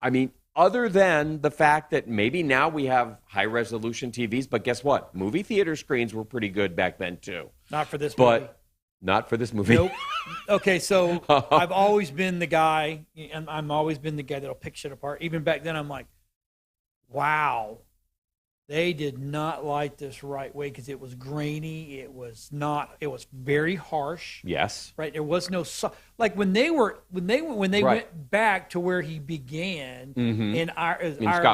I mean, other than the fact that maybe now we have high-resolution TVs, but guess what? Movie theater screens were pretty good back then, too. Not for this movie. Not for this movie. Nope. Okay, so I've always been the guy, and I'm always been the guy that'll pick shit apart. Even back then, I'm like, wow, they did not light this right way because it was grainy. It was very harsh. Yes. Right. There was no like when they went back to where he began in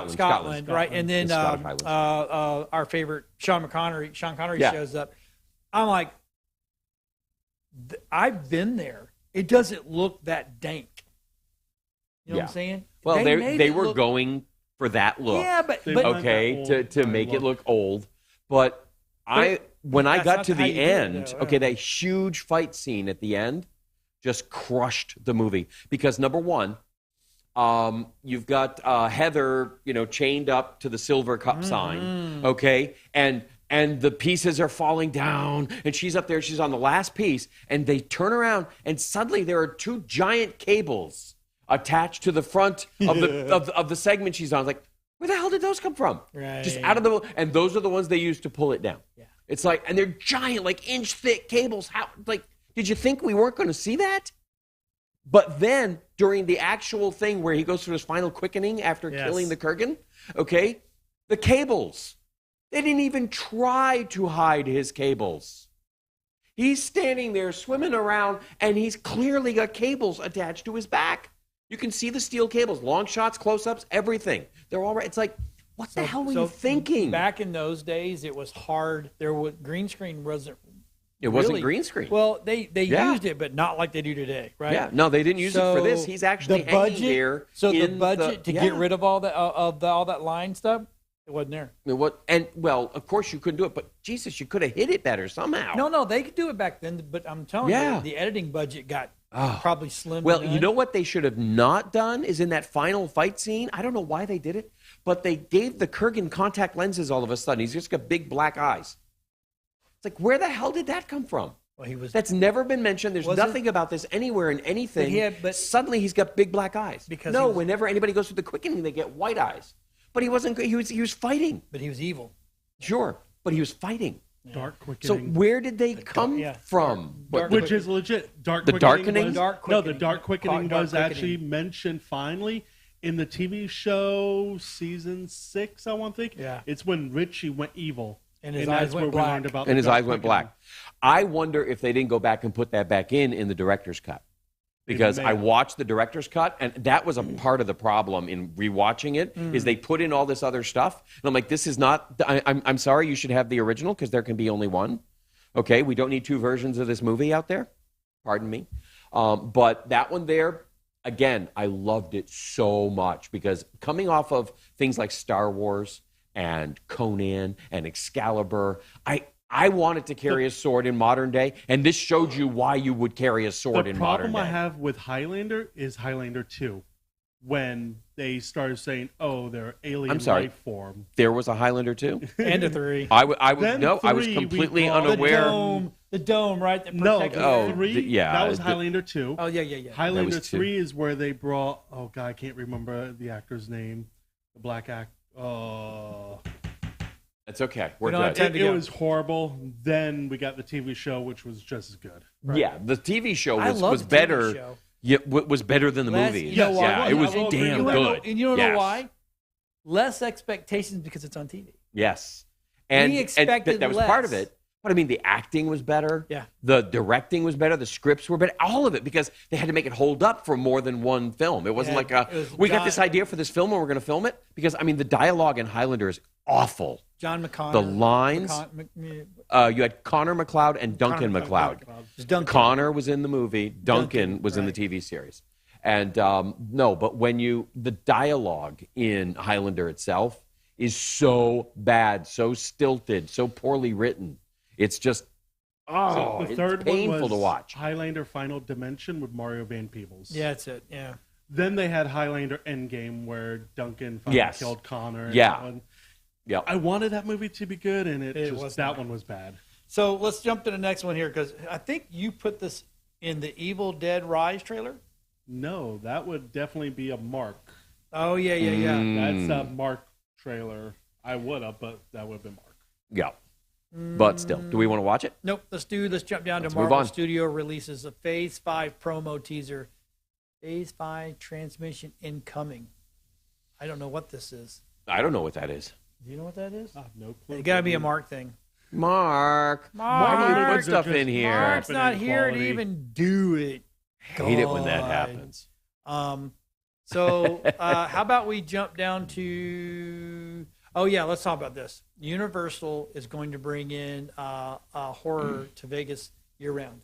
Scotland, right? And then our favorite Sean Connery shows up. I'm like, I've been there. It doesn't look that dank. You know what I'm saying? Well, they were going for that look. Yeah, but to make it look old. But when I got to the end, that huge fight scene at the end just crushed the movie because number one, you've got Heather, chained up to the silver cup sign, and the pieces are falling down, and she's up there, she's on the last piece, and they turn around, and suddenly there are 2 giant cables attached to the front of the segment she's on. Like, where the hell did those come from? Right. Just out of and those are the ones they use to pull it down. Yeah. It's like, and they're giant, like inch-thick cables. How, did you think we weren't going to see that? But then, during the actual thing where he goes through his final quickening after killing the Kurgan, the cables They didn't even try to hide his cables. He's standing there swimming around, and he's clearly got cables attached to his back. You can see the steel cables, long shots, close-ups, everything. They're all right. It's like, what the hell were you thinking? Back in those days, it was hard. Green screen wasn't. It wasn't green screen. Well, they used it, but not like they do today, right? Yeah, no, they didn't use it for this. He's actually hanging there. So the budget to get rid of all that all that line stuff, it wasn't there. Of course you couldn't do it, but Jesus, you could have hit it better somehow. No, they could do it back then, but I'm telling you, the editing budget got probably slim. Well, you know what they should have not done is in that final fight scene. I don't know why they did it, but they gave the Kurgan contact lenses all of a sudden. He's just got big black eyes. It's like, where the hell did that come from? Well, that's never been mentioned. There's nothing about this anywhere in anything. But suddenly he's got big black eyes. Whenever anybody goes through the quickening, they get white eyes. But he wasn't. He was fighting. But he was evil. Sure, but he was fighting. Dark quickening. So where did they come from? Which is legit. The darkening? The dark quickening was actually mentioned finally in the TV show season 6, I want to think. Yeah. It's when Richie went evil. And his eyes went black. And his eyes went black. I wonder if they didn't go back and put that back in the director's cut. Because I watched the director's cut, and that was a part of the problem in rewatching it, is they put in all this other stuff. And I'm like, this is not, I'm sorry, you should have the original because there can be only one. Okay, we don't need 2 versions of this movie out there. Pardon me. But that one there, again, I loved it so much because coming off of things like Star Wars and Conan and Excalibur, I wanted to carry a sword in modern day, and this showed you why you would carry a sword in modern day. The problem I have with Highlander is Highlander 2. When they started saying, oh, they're alien life form. There was a Highlander 2? And a 3. I was completely unaware. The dome, right? That no, 3, that was Highlander 2. Oh, yeah. Highlander 3 is where they brought, oh, God, I can't remember the actor's name. The black actor. Oh. It's okay. We're good. It was horrible. Then we got the TV show, which was just as good. Right. Yeah, the TV show was better. Show. Yeah, was better than the movies. You know why? Yeah, it was damn good. And you don't know why? Less expectations because it's on TV. Yes, and we expected that was part of it. But I mean, the acting was better. Yeah. The directing was better. The scripts were better. All of it, because they had to make it hold up for more than one film. It wasn't we got this idea for this film and we're going to film it. Because, I mean, the dialogue in Highlander is awful. John McConnell. The lines. You had Connor McLeod and Duncan McLeod. Connor was in the movie. Duncan was in the TV series. And but the dialogue in Highlander itself is so bad, so stilted, so poorly written. It's just, the third it's painful one was to watch. Highlander Final Dimension with Mario Van Peebles. Yeah, that's it. Yeah. Then they had Highlander Endgame where Duncan finally killed Connor. Yeah. I wanted that movie to be good, and that one was bad. So let's jump to the next one here, because I think you put this in the Evil Dead Rise trailer. No, that would definitely be a Mark. Oh, yeah. That's a Mark trailer. I would have, but that would have been Mark. Yeah. But still, do we want to watch it? Nope. Let's jump down to Marvel Studio releases a Phase 5 promo teaser. Phase 5 transmission incoming. I don't know what this is. I don't know what that is. Do you know what that is? I have no clue. It got to be a Mark thing. Mark. Why do you put stuff in here? Mark's not here to even do it. Hate it when that happens. So how about we jump down to... Oh, yeah, let's talk about this. Universal is going to bring in horror to Vegas year-round.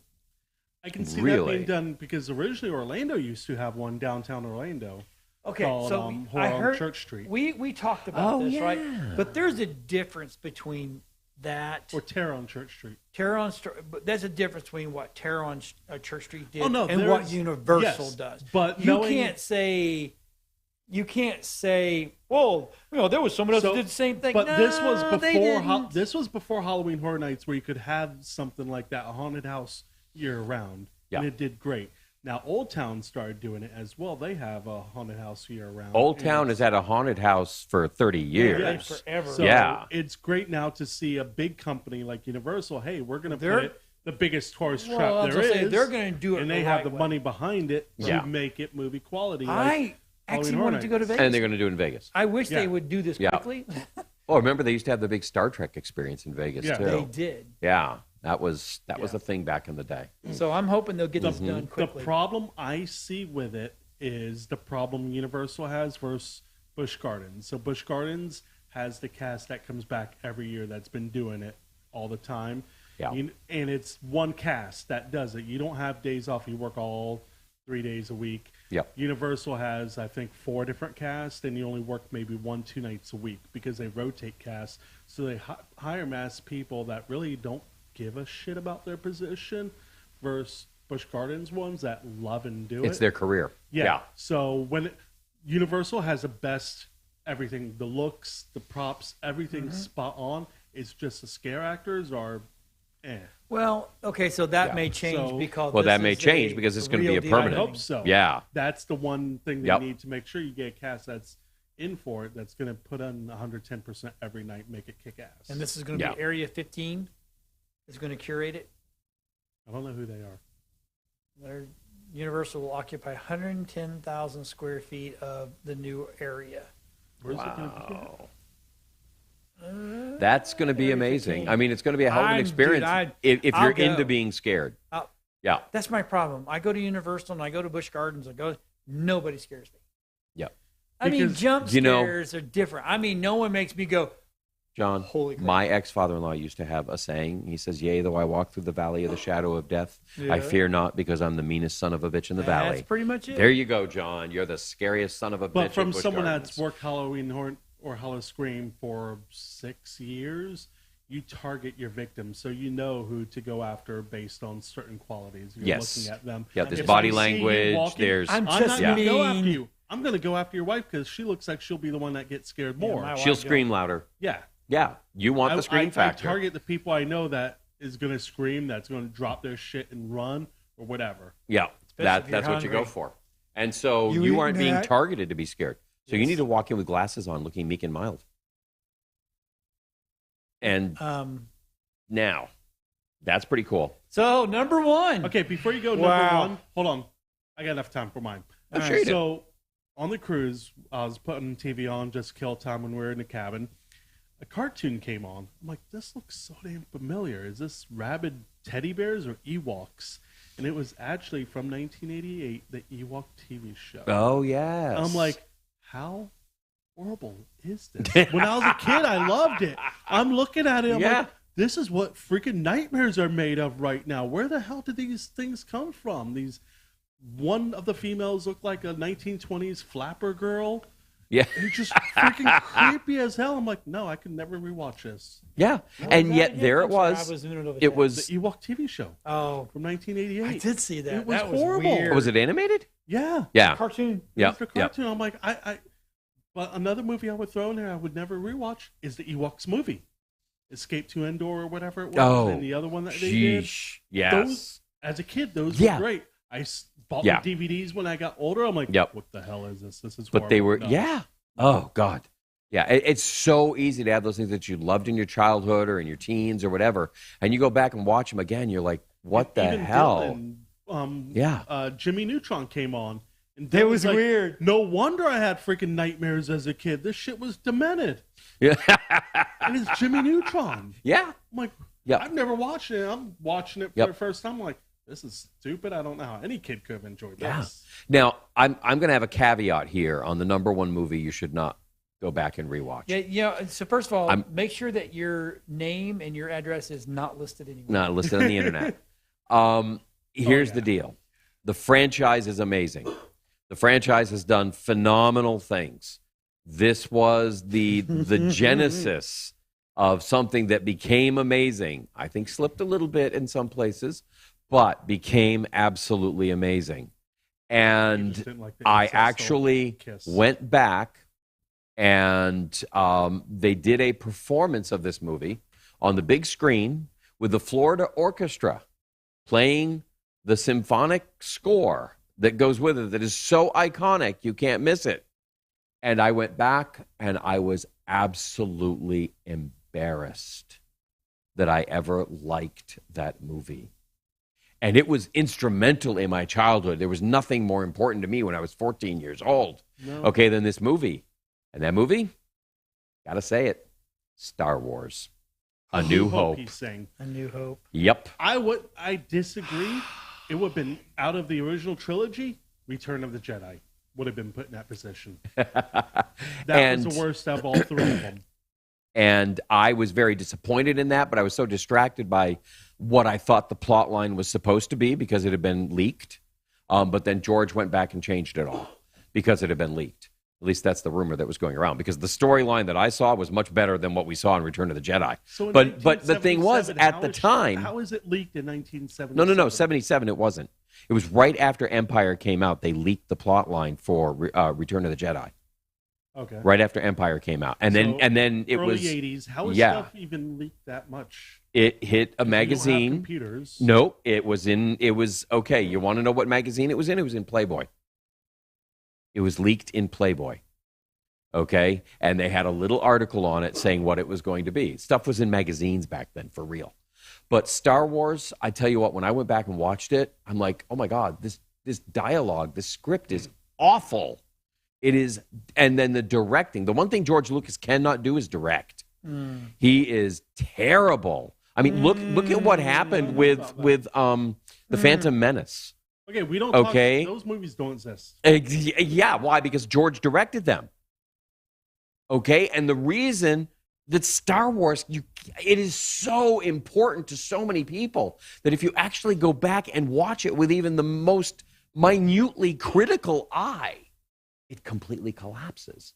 I can see that being done because originally Orlando used to have one downtown Orlando. Okay, called, so Horror I heard on Church Street. We talked about this, right? But there's a difference between that... Or Terror on Church Street. But there's a difference between what Terror on Church Street did and what Universal does. But you can't say... well, there was someone else who did the same thing. But no, this was before Halloween Horror Nights, where you could have something like that, a haunted house year round, and it did great. Now Old Town started doing it as well. They have a haunted house year round. Old Town has had a haunted house for 30 years. Yeah, forever. So it's great now to see a big company like Universal. Hey, we're going to put the biggest tourist trap there is. They're going to do it, and they have the money behind it to make it movie quality. I actually wanted to go to Vegas. And they're going to do it in Vegas. I wish they would do this quickly. Oh, remember they used to have the big Star Trek experience in Vegas too. They did. Yeah, that was a thing back in the day. So I'm hoping they'll get this done quickly. The problem I see with it is the problem Universal has versus Busch Gardens. So Busch Gardens has the cast that comes back every year that's been doing it all the time. Yeah. And it's one cast that does it. You don't have days off. You work all 3 days a week. Yep. Universal has, I think, 4 different casts, and you only work maybe 1-2 nights a week because they rotate casts. So they hire mass people that really don't give a shit about their position versus Busch Gardens ones that love and do it. It's their career. Yeah. So when Universal has the best everything, the looks, the props, everything's spot on. It's just the scare actors are Well, okay, so that may change because that may change because it's going to be a permanent. I hope so. Yeah. That's the one thing they need to make sure you get a cast that's in for it, that's going to put on 110% every night, make it kick ass. And this is going to be Area 15 is going to curate it. I don't know who they are. Universal will occupy 110,000 square feet of the new area. Where's it going to be? That's going to be amazing. I mean, it's going to be a hell of an experience if you're into being scared. Yeah. That's my problem. I go to Universal and I go to Busch Gardens. Nobody scares me. Yeah. I mean, jump scares are different. I mean, no one makes me go, John, holy crap. My ex-father-in-law used to have a saying. He says, yea, though I walk through the valley of the shadow of death, I fear not because I'm the meanest son of a bitch in the valley. That's pretty much it. There you go, John. You're the scariest son of a bitch. But from Busch someone Gardens. that's worked Halloween or Hollow Scream for 6 years, you target your victims, so you know who to go after based on certain qualities. You're looking at them. Yeah, there's body language. I'm not going to go after you. I'm going to go after your wife because she looks like she'll be the one that gets scared more. She'll scream louder. Yeah. Yeah. You want the scream factor. I target the people I know that is going to scream, that's going to drop their shit and run or whatever. Yeah. That's what you go for. And so you aren't being targeted to be scared. So you need to walk in with glasses on looking meek and mild. And now, that's pretty cool. So, number one. Okay, before you go, number one, hold on. I got enough time for mine. So, on the cruise, I was putting TV on just to kill time when we were in the cabin. A cartoon came on. I'm like, this looks so damn familiar. Is this rabid teddy bears or Ewoks? And it was actually from 1988, the Ewok TV show. Oh, yes. I'm like, how horrible is this? When I was a kid, I loved it. I'm looking at it. I'm like, this is what freaking nightmares are made of right now. Where the hell did these things come from? One of the females looked like a 1920s flapper girl. Yeah. And just freaking creepy as hell. I'm like, no, I can never rewatch this. Yeah. And yet there it was. It was the Ewok TV show. Oh. From 1988. I did see that. It was that horrible. Was weird. Was it animated? Yeah. Yeah. Cartoon. Yeah. It was the cartoon. I'm like, but another movie I would throw in there I would never rewatch is the Ewoks movie. Escape to Endor or whatever it was. Oh. And the other one that they did. Yes. Those, as a kid, those were great. I bought the DVDs when I got older. I'm like, what the hell is this? This is horrible. But they were, Oh, God. Yeah, it's so easy to have those things that you loved in your childhood or in your teens or whatever, and you go back and watch them again, you're like, what the hell? Jimmy Neutron came on. And that was like, weird. No wonder I had freaking nightmares as a kid. This shit was demented. Yeah. And it's Jimmy Neutron. Yeah. I'm like, I've never watched it. I'm watching it for the first time. I'm like, this is stupid. I don't know how any kid could have enjoyed this. Now, I'm going to have a caveat here on the number one movie you should not go back and rewatch. Yeah. So first of all, make sure that your name and your address is not listed anywhere. Not listed on the internet. Here's the deal. The franchise is amazing. The franchise has done phenomenal things. This was the genesis of something that became amazing. I think slipped a little bit in some places, but became absolutely amazing. And I actually went back and they did a performance of this movie on the big screen with the Florida Orchestra playing the symphonic score that goes with it that is so iconic you can't miss it. And I went back and I was absolutely embarrassed that I ever liked that movie. And it was instrumental in my childhood. There was nothing more important to me when I was 14 years old, than this movie. And that movie, gotta say it, Star Wars. A New Hope. He's saying. A New Hope. Yep. I disagree. It would have been out of the original trilogy, Return of the Jedi would have been put in that position. That was the worst of all three of them. And I was very disappointed in that, but I was so distracted by what I thought the plot line was supposed to be because it had been leaked. But then George went back and changed it all because it had been leaked. At least that's the rumor that was going around. Because the storyline that I saw was much better than what we saw in Return of the Jedi. So but the thing was, at the time... How is it leaked in 1977? No. 77 it wasn't. It was right after Empire came out. They leaked the plot line for Return of the Jedi. Okay. Right after Empire came out. And then it early was... Early 80s. How is stuff even leaked that much? It hit a magazine. You don't have computers. No, it was okay. You want to know what magazine it was in? It was in Playboy. It was leaked in Playboy. Okay? And they had a little article on it saying what it was going to be. Stuff was in magazines back then, for real. But Star Wars, I tell you what, when I went back and watched it, I'm like, oh my God, this dialogue, this script is awful. It is, and then the directing. The one thing George Lucas cannot do is direct. He is terrible. I mean, look at what happened with the Phantom Menace. Okay, we don't okay. Those movies don't exist. Yeah, why? Because George directed them. Okay, and the reason that Star Wars, it is so important to so many people that if you actually go back and watch it with even the most minutely critical eye, it completely collapses.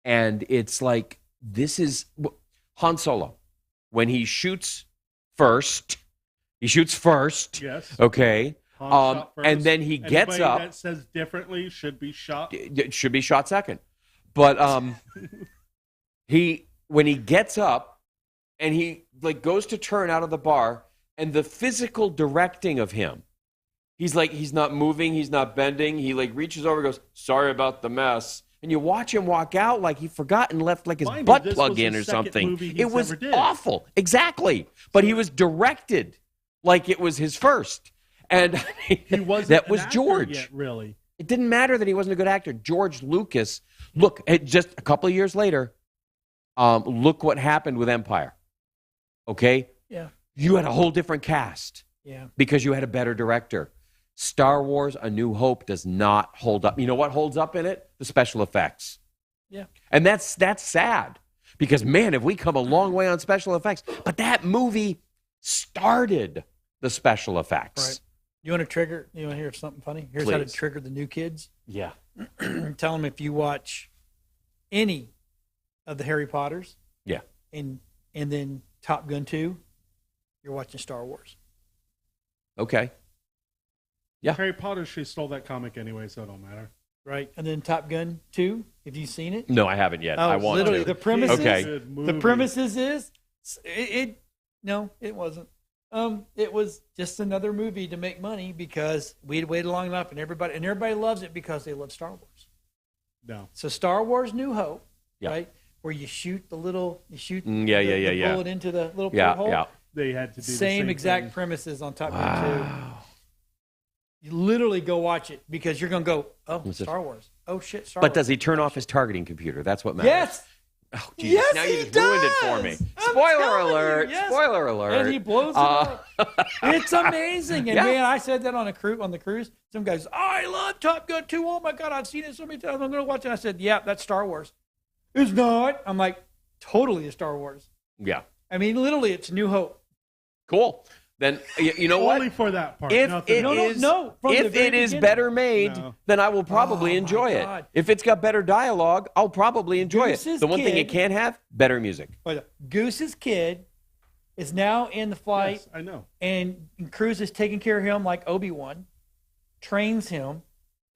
And it's like, this is Han Solo. When he shoots first. Yes. Okay. First. And then he gets up. That says differently should be shot. It should be shot second. But when he gets up and he goes to turn out of the bar, and the physical directing of him, he's not moving, he's not bending. He reaches over and goes, sorry about the mess. And you watch him walk out like he forgot and left his butt plug in or something. It was awful. Exactly. But he was directed like it was his first. And that was George. Yet, really. It didn't matter that he wasn't a good actor. George Lucas, look, just a couple of years later, look what happened with Empire. Okay? Yeah. You had a whole different cast. Yeah. Because you had a better director. Star Wars, A New Hope does not hold up. You know what holds up in it? The special effects. Yeah. And that's sad. Because, man, have we come a long way on special effects. But that movie started the special effects. Right. You want to hear something funny? Here's how to trigger the new kids. Yeah. Tell them if you watch any of the Harry Potters. Yeah. And then Top Gun 2, you're watching Star Wars. Okay. Yeah. Harry Potter, she stole that comic anyway, so it don't matter. Right. And then Top Gun 2, have you seen it? No, I haven't yet. I want literally, to. The premises, the premises is, no, it wasn't. It was just another movie to make money because we'd waited long enough, and everybody loves it because they love Star Wars. No. So Star Wars New Hope, yeah. right, where you shoot the bullet into the little porthole. Yeah. They had to do the same exact thing. premises on Top Gun 2. You literally go watch it because you're going to go, oh, Star Wars. Oh, shit, Star Wars. But does he turn off his targeting computer? That's what matters. Yes. Oh, Jesus. Yes, now you just ruined it for me. Spoiler alert. Yes. Spoiler alert. And he blows it up. It's amazing. And man, I said that on the cruise. Some guys, I love Top Gun 2. Oh my God, I've seen it so many times. I'm going to watch it. I said, yeah, that's Star Wars. It's not. I'm like, totally a Star Wars. Yeah. I mean, literally, it's New Hope. Cool. Then you know what? Only for that part. If it is better made, then I will probably enjoy it. If it's got better dialogue, I'll probably enjoy it. The one thing it can't have, better music. Goose's kid is now in the flight. Yes, I know. And Cruise is taking care of him like Obi-Wan, trains him,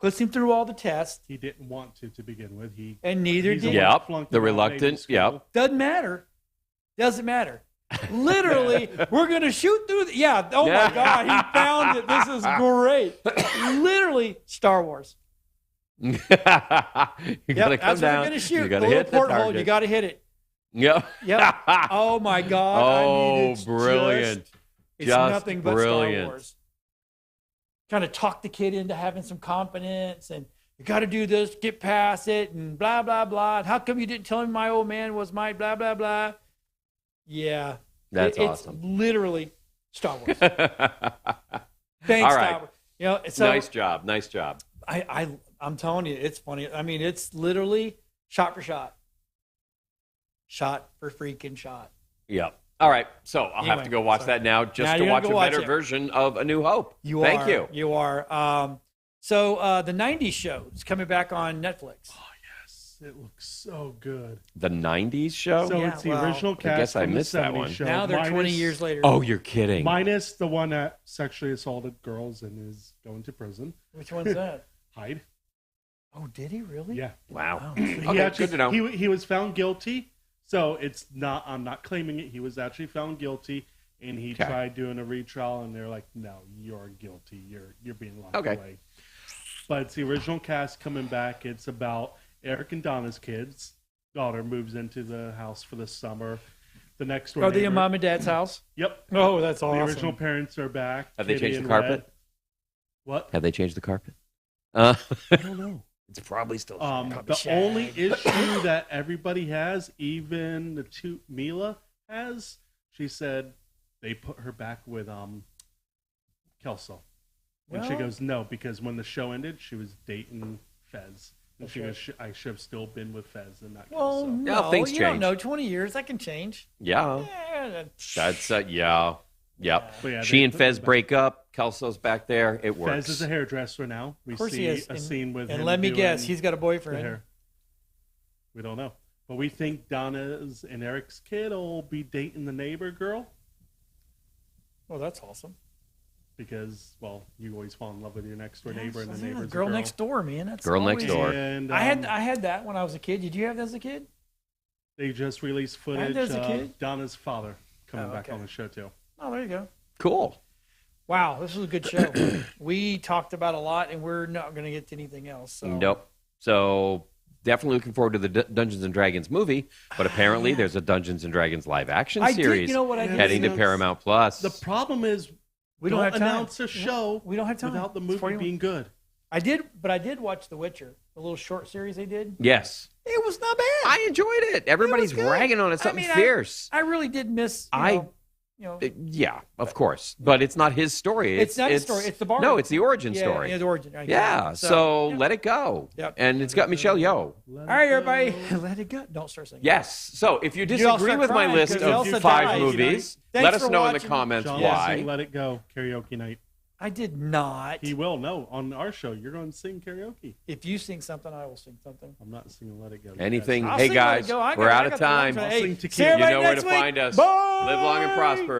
puts him through all the tests. He didn't want to begin with. And neither did he. Yep. The reluctant. Yep. Doesn't matter. Literally, we're going to shoot through oh my God, he found it. This is great. Literally, Star Wars. You got to come that's down. What you're going to shoot. You got to hit the porthole. target. You got to hit it. Yep. Oh my God. Oh, brilliant. It's nothing but Star Wars. Trying to talk the kid into having some confidence and You got to do this, get past it, and blah, blah, blah. And how come you didn't tell me my old man was my blah, blah, blah? Yeah. That's awesome. It's literally Star Wars. Thanks, All right. Star Wars. You know, so Nice job. Nice job. I'm telling you, it's funny. I mean, it's literally shot for shot. Shot for freaking shot. Yep. All right. So I'll have to go watch that now just to watch a better version of A New Hope. Thank you. You are. So the 90s show is coming back on Netflix. Oh, yes. It looks so good. The 90s show? So it's the original cast. I guess I missed that one. Show, now they're 20 years later. Oh, you're kidding. Minus the one that sexually assaulted girls and is going to prison. Which one's that? Hyde. Oh, did he really? Yeah. Wow. Okay, good to know. He was found guilty. So it's not. I'm not claiming it. He was actually found guilty, and he tried doing a retrial, and they're like, "No, you're guilty. You're being locked away." But it's the original cast coming back. It's about Eric and Donna's kids. Daughter moves into the house for the summer. The next door. Are they in mom and dad's house? Yep. Oh, that's awesome. The original parents are back. Have they changed the carpet? Red. What? Have they changed the carpet? I don't know. It's probably still the only issue that everybody has, even the Mila has, she said they put her back with Kelso. And she goes, no, because when the show ended, she was dating Fez. And she goes, I should have still been with Fez and not Kelso. Well, no, things you change. don't know. 20 years, that can change. Yeah. That's, yeah. Yep. Yeah, she and Fez break up. Kelso's back there. It works. Fez is a hairdresser now. We of course see he is. a scene with him. And let me guess, he's got a boyfriend. We don't know. But we think Donna's and Eric's kid will be dating the neighbor girl. Well, that's awesome. Because, well, you always fall in love with your next door neighbor, and the neighbor's girl next door, man. That's girl always... next door. And, I had that when I was a kid. Did you have that as a kid? They just released footage as a of kid? Donna's father coming back on the show, too. Oh, there you go. Cool. Wow, this was a good show. We talked about a lot, and we're not going to get to anything else. So. Nope. So definitely looking forward to the Dungeons and Dragons movie, but apparently there's a Dungeons and Dragons live action series heading to Paramount Plus. The problem is we don't have time. Announce a show we don't have time without the movie being good. I did watch The Witcher, the little short series they did. Yes. It was not bad. I enjoyed it. Everybody's ragging on it. Something fierce. I really did miss, yeah, of course. But it's not his story. It's not his story. It's the bar. No, it's the origin story. Yeah, the origin. Yeah, so let it go. Yep. And it's got Michelle Yeoh. All right, everybody, let it go. Don't start singing. Yes. So if you disagree with my list of 5 movies, let us know in the comments why. Let It Go karaoke night. I did not. He will. No, on our show, you're going to sing karaoke. If you sing something, I will sing something. I'm not singing Let It Go. Anything. Hey, guys, we're out of time. I'll sing You know where to find us. Bye. Live long and prosper.